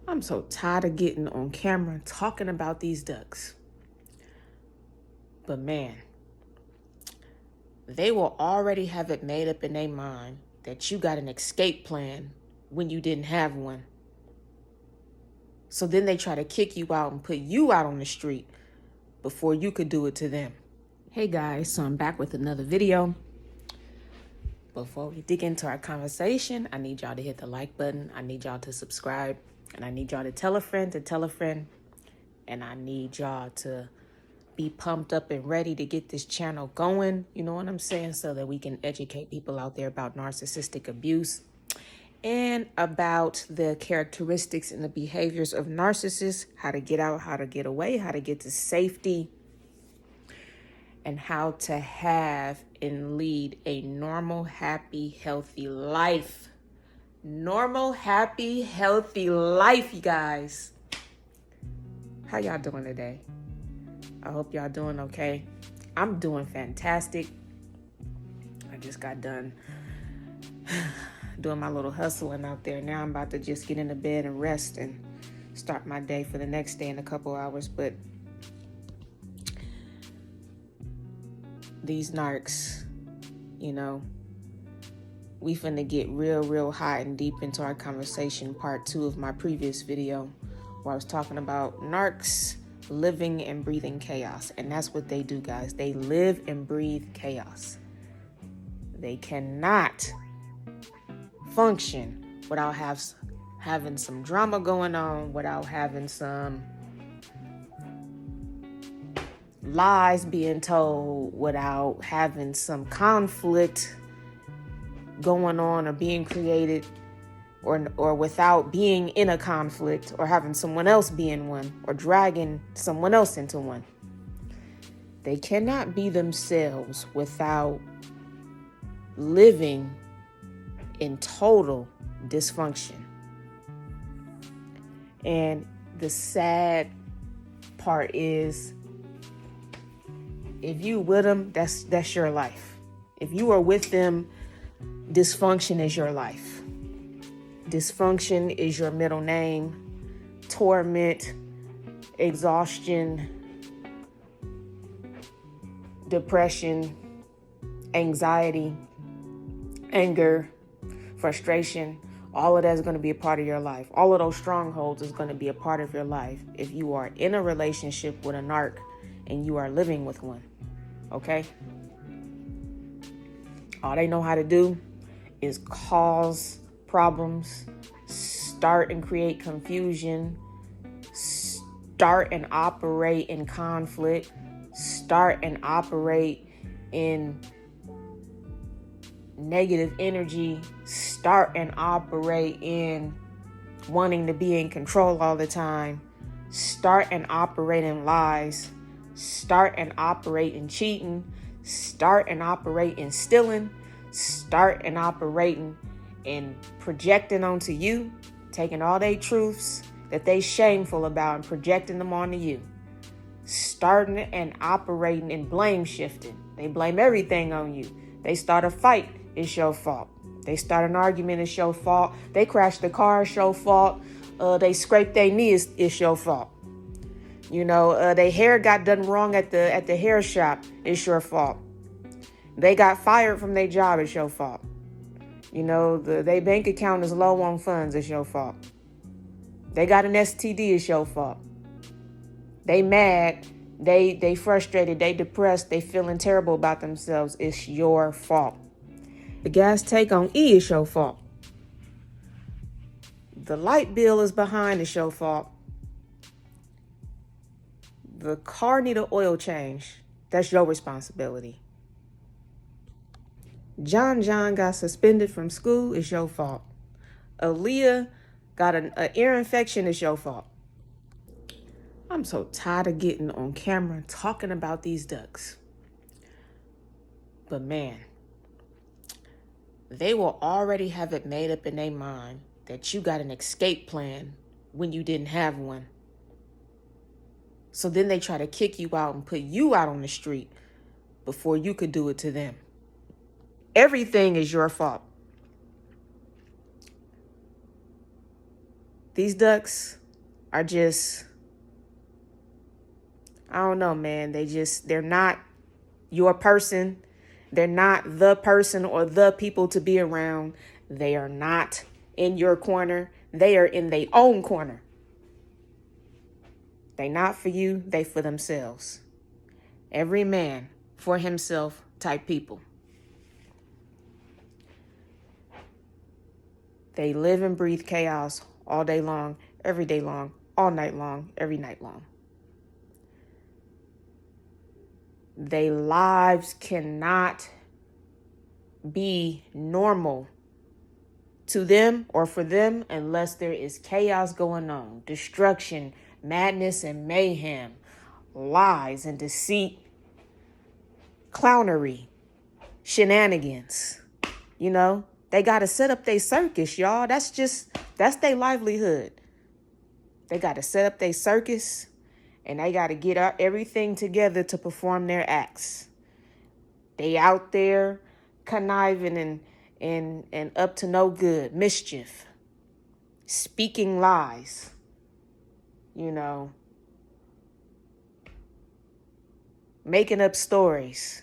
I'm so tired of getting on camera talking about these ducks. But man, they will already have it made up in their mind that you got an escape plan when you didn't have one. So then they try to kick you out and put you out on the street before you could do it to them. Hey guys, so I'm back with another video. Before we dig into our conversation, I need y'all to hit the like button. I need y'all to subscribe. And I need y'all to tell a friend to tell a friend. And I need y'all to be pumped up and ready to get this channel going. You know what I'm saying? So that we can educate people out there about narcissistic abuse and about the characteristics and the behaviors of narcissists, how to get out, how to get away, how to get to safety, and how to have and lead a normal, happy, healthy life. Normal, happy, healthy life, you guys. How y'all doing today? I hope y'all doing okay. I'm doing fantastic. I just got done doing my little hustling out there. Now I'm about to just get into bed and rest and start my day for the next day in a couple hours. But these narcs, you know, we finna get real hot and deep into our conversation, part 2 of my previous video, where I was talking about narcs living and breathing chaos. And that's what they do, guys. They live and breathe chaos. They cannot function without having some drama going on, without having some lies being told, without having some conflict going on or being created, or without being in a conflict or having someone else be in one or dragging someone else into one. They cannot be themselves without living in total dysfunction. And the sad part is, if you with them, that's your life. If you are with them, dysfunction is your life. Dysfunction is your middle name. Torment, exhaustion, depression, anxiety, anger, frustration, all of that is going to be a part of your life. All of those strongholds is going to be a part of your life if you are in a relationship with a narc and you are living with one. Okay? All they know how to do is cause problems, start and create confusion, start and operate in conflict, start and operate in negative energy, start and operate in wanting to be in control all the time, start and operate in lies, start and operate in cheating, start and operate in stealing, start and operating in projecting onto you, taking all their truths that they shameful about and projecting them onto you. Starting and operating in blame shifting. They blame everything on you. They start a fight, it's your fault. They start an argument, it's your fault. They crash the car, it's your fault. They scrape their knees, it's your fault. You know, their hair got done wrong at the hair shop, it's your fault. They got fired from their job, it's your fault. You know, their bank account is low on funds, it's your fault. They got an STD, it's your fault. They mad, they frustrated, they depressed, they feeling terrible about themselves, it's your fault. The gas tank on E is your fault. The light bill is behind, it's your fault. The car need an oil change, that's your responsibility. John got suspended from school, it's your fault. Aaliyah got an ear infection, it's your fault. I'm so tired of getting on camera talking about these ducks. But man, they will already have it made up in their mind that you got an escape plan when you didn't have one. So then they try to kick you out and put you out on the street before you could do it to them. Everything is your fault. These ducks are just, I don't know, man. They're not your person. They're not the person or the people to be around. They are not in your corner. They are in their own corner. They not for you, they for themselves. Every man for himself type people. They live and breathe chaos all day long, every day long, all night long, every night long. Their lives cannot be normal to them or for them unless there is chaos going on, destruction, madness and mayhem, lies and deceit, clownery, shenanigans. You know, they got to set up their circus, y'all. That's their livelihood. They got to set up their circus and they got to get everything together to perform their acts. They out there conniving and up to no good, mischief, speaking lies, you know, making up stories,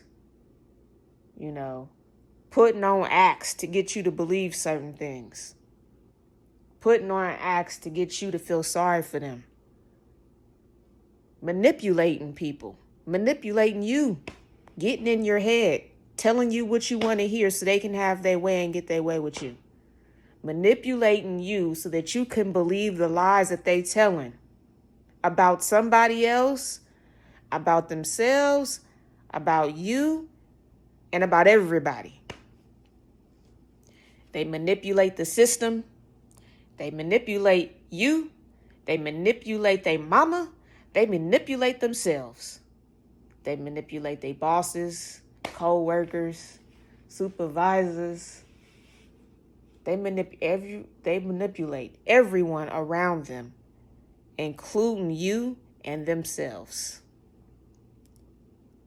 you know, putting on acts to get you to believe certain things, putting on acts to get you to feel sorry for them, manipulating people, manipulating you, getting in your head, telling you what you want to hear so they can have their way and get their way with you. Manipulating you so that you can believe the lies that they telling about somebody else, about themselves, about you, and about everybody. They manipulate the system. They manipulate you. They manipulate their mama. They manipulate themselves. They manipulate their bosses, co-workers, supervisors. They manipulate everyone around them, including you and themselves.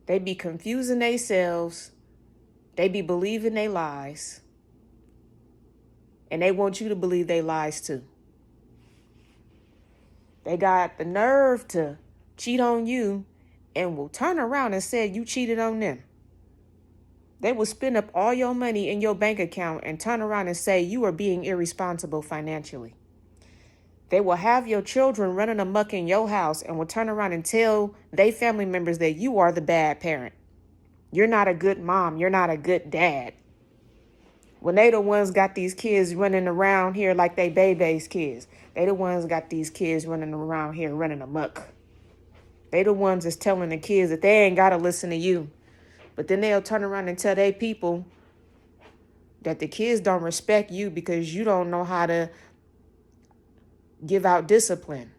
They be confusing themselves. They be believing they lies. And they want you to believe they lies too. They got the nerve to cheat on you and will turn around and say you cheated on them. They will spend up all your money in your bank account and turn around and say you are being irresponsible financially. They will have your children running amok in your house and will turn around and tell their family members that you are the bad parent. You're not a good mom. You're not a good dad. When they the ones got these kids running around here like they baby's kids. They the ones got these kids running around here running amok. They the ones that's telling the kids that they ain't got to listen to you. But then they'll turn around and tell their people that the kids don't respect you because you don't know how to give out discipline.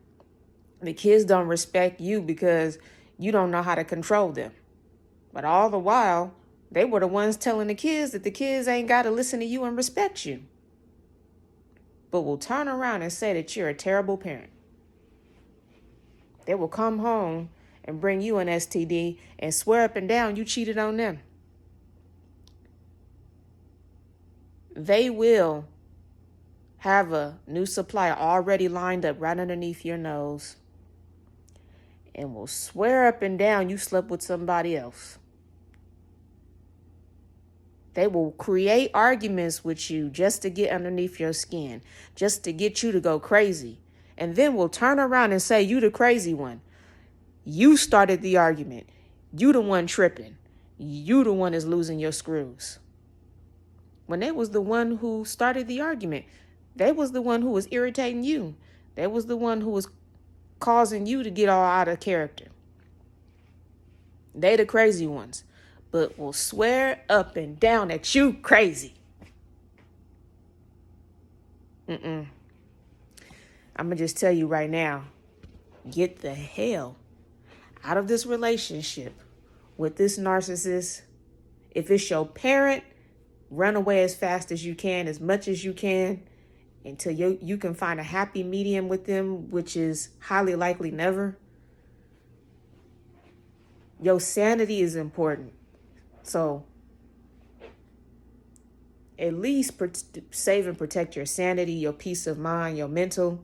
The kids don't respect you because you don't know how to control them. But all the while, they were the ones telling the kids that the kids ain't got to listen to you and respect you. But will turn around and say that you're a terrible parent. They will come home and bring you an STD and swear up and down you cheated on them. They will have a new supply already lined up right underneath your nose and will swear up and down you slept with somebody else. They will create arguments with you just to get underneath your skin, just to get you to go crazy. And then will turn around and say you the crazy one. You started the argument. You the one tripping. You the one is losing your screws. When they was the one who started the argument, they was the one who was irritating you. They was the one who was causing you to get all out of character. They the crazy ones, but will swear up and down that you crazy. I'm going to just tell you right now, get the hell out of this relationship with this narcissist. If it's your parent, run away as fast as you can, as much as you can, until you can find a happy medium with them, which is highly likely never. Your sanity is important. So at least save and protect your sanity, your peace of mind, your mental.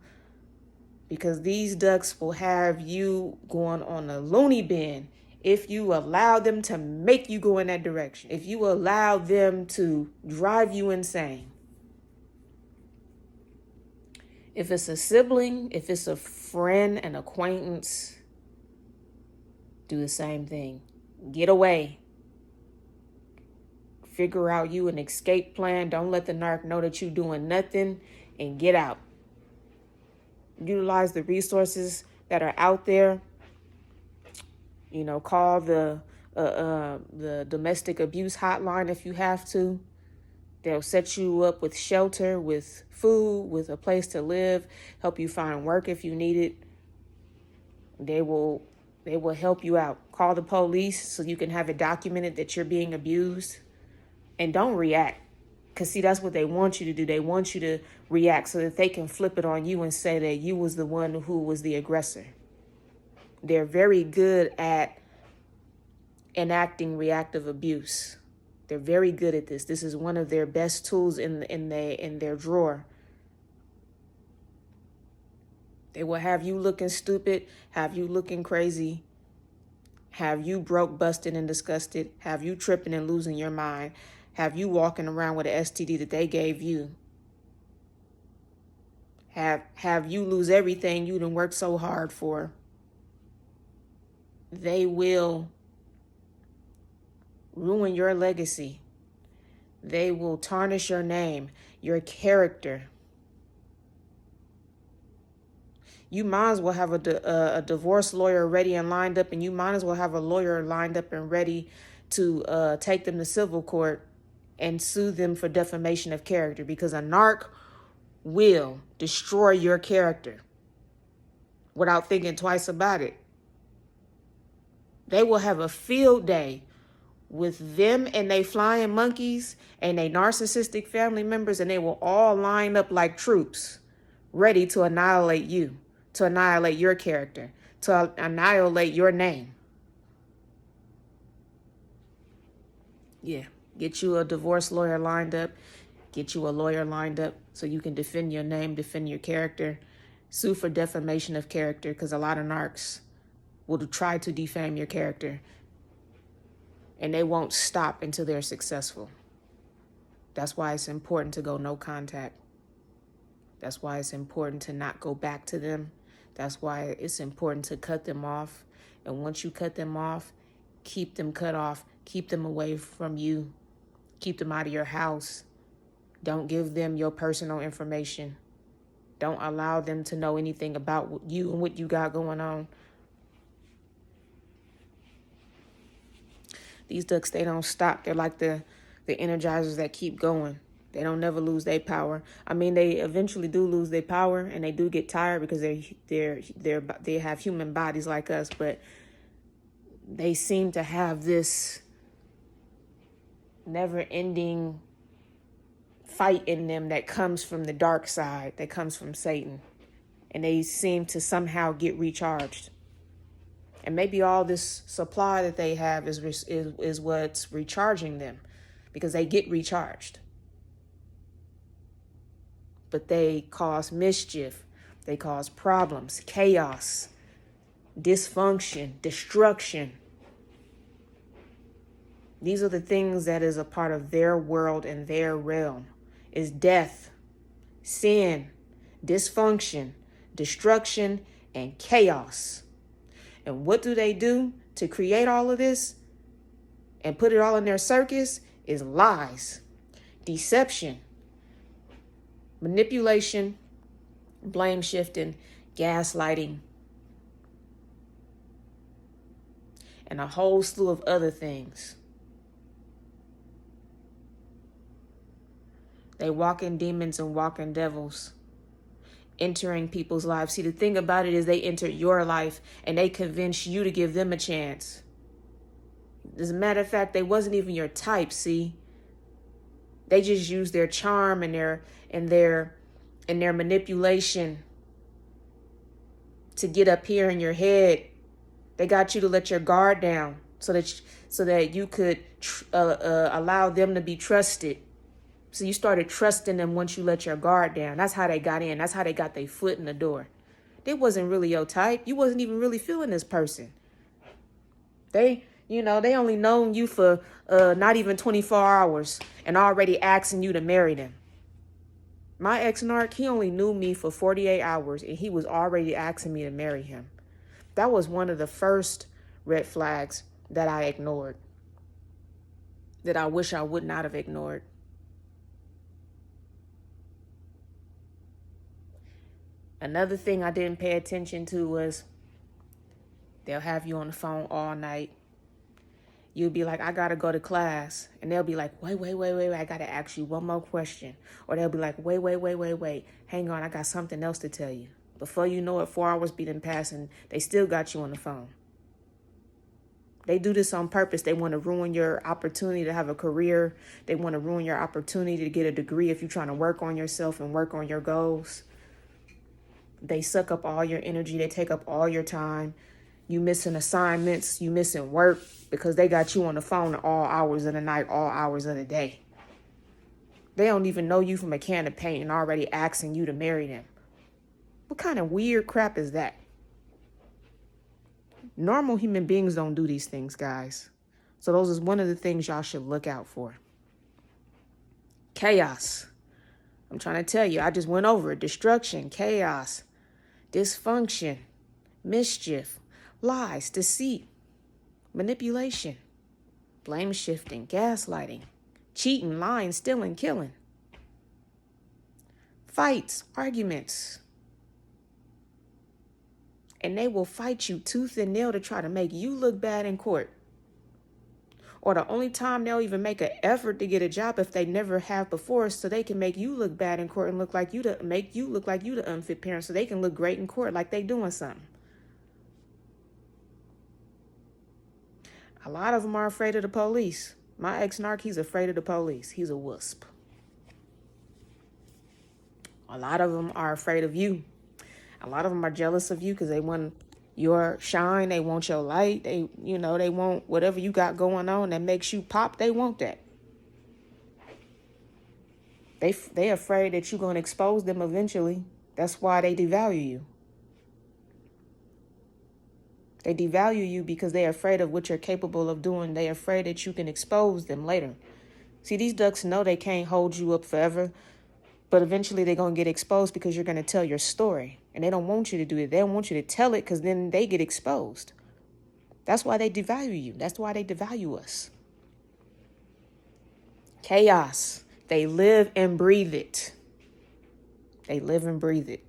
because these ducks will have you going on a loony bin if you allow them to make you go in that direction, if you allow them to drive you insane. If it's a sibling, if it's a friend, an acquaintance, do the same thing. Get away. Figure out you an escape plan. Don't let the narc know that you're doing nothing, and get out. Utilize the resources that are out there. You know, call the domestic abuse hotline if you have to. They'll set you up with shelter, with food, with a place to live, help you find work if you need it. They will help you out. Call the police so you can have it documented that you're being abused. And don't react. Because, see, that's what they want you to do. They want you to react so that they can flip it on you and say that you was the one who was the aggressor. They're very good at enacting reactive abuse. They're very good at this. This is one of their best tools in their drawer. They will have you looking stupid, have you looking crazy, have you broke, busted, and disgusted, have you tripping and losing your mind, have you walking around with an STD that they gave you, have you lose everything you done worked so hard for. They will ruin your legacy. They will tarnish your name, your character. You might as well have a divorce lawyer ready and lined up, and you might as well have a lawyer lined up and ready to take them to civil court and sue them for defamation of character, because a narc will destroy your character without thinking twice about it. They will have a field day with them and they flying monkeys and they narcissistic family members, and they will all line up like troops ready to annihilate you, to annihilate your character, to annihilate your name. Yeah, get you a divorce lawyer lined up, get you a lawyer lined up so you can defend your name, defend your character, sue for defamation of character, because a lot of narcs will try to defame your character, and they won't stop until they're successful. That's why it's important to go no contact. That's why it's important to not go back to them. That's why it's important to cut them off. And once you cut them off, keep them cut off. Keep them away from you. Keep them out of your house. Don't give them your personal information. Don't allow them to know anything about you and what you got going on. These ducks, they don't stop. They're like the energizers that keep going. They don't never lose their power. I mean, they eventually do lose their power, and they do get tired because they have human bodies like us, but they seem to have this never-ending fight in them that comes from the dark side, that comes from Satan, and they seem to somehow get recharged. And maybe all this supply that they have is what's recharging them, because they get recharged. But they cause mischief, they cause problems, chaos, dysfunction, destruction. These are the things that is a part of their world and their realm, is death, sin, dysfunction, destruction, and chaos. And what do they do to create all of this and put it all in their circus? Is lies, deception, manipulation, blame shifting, gaslighting, and a whole slew of other things. They walk in demons and walk in devils, entering people's lives. See, the thing about it is they enter your life and they convince you to give them a chance. As a matter of fact, they wasn't even your type, see? They just used their charm and their manipulation to get up here in your head. They got you to let your guard down so that you could allow them to be trusted. So you started trusting them once you let your guard down. That's how they got in. That's how they got their foot in the door. They wasn't really your type. You wasn't even really feeling this person. They, they only known you for not even 24 hours and already asking you to marry them. My ex-narc, he only knew me for 48 hours and he was already asking me to marry him. That was one of the first red flags that I ignored, that I wish I would not have ignored. Another thing I didn't pay attention to was they'll have you on the phone all night. You'll be like, I gotta go to class. And they'll be like, wait, I gotta ask you one more question. Or they'll be like, wait. Hang on, I got something else to tell you. Before you know it, 4 hours be done passed and they still got you on the phone. They do this on purpose. They want to ruin your opportunity to have a career. They want to ruin your opportunity to get a degree if you're trying to work on yourself and work on your goals. They suck up all your energy. They take up all your time. You missing assignments. You missing work because they got you on the phone at all hours of the night, all hours of the day. They don't even know you from a can of paint and already asking you to marry them. What kind of weird crap is that? Normal human beings don't do these things, guys. So those is one of the things y'all should look out for. Chaos. I'm trying to tell you, I just went over it. Destruction, chaos, dysfunction, mischief, lies, deceit, manipulation, blame shifting, gaslighting, cheating, lying, stealing, killing, fights, arguments. And they will fight you tooth and nail to try to make you look bad in court. Or the only time they'll even make an effort to get a job if they never have before, so they can make you look bad in court and make you look like you the unfit parent, so they can look great in court like they doing something. A lot of them are afraid of the police. My ex-narc, he's afraid of the police. He's a WUSP. A lot of them are afraid of you. A lot of them are jealous of you because they want your shine. They want your light. They want whatever you got going on that makes you pop. They want that. They afraid that you're going to expose them eventually. That's why they devalue you. They devalue you because they're afraid of what you're capable of doing. They're afraid that you can expose them later. See, these ducks know they can't hold you up forever, but eventually they're going to get exposed because you're going to tell your story. And they don't want you to do it. They don't want you to tell it because then they get exposed. That's why they devalue you. That's why they devalue us. Chaos. They live and breathe it. They live and breathe it.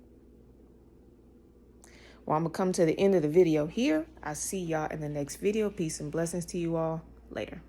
Well, I'm going to come to the end of the video here. I'll see y'all in the next video. Peace and blessings to you all. Later.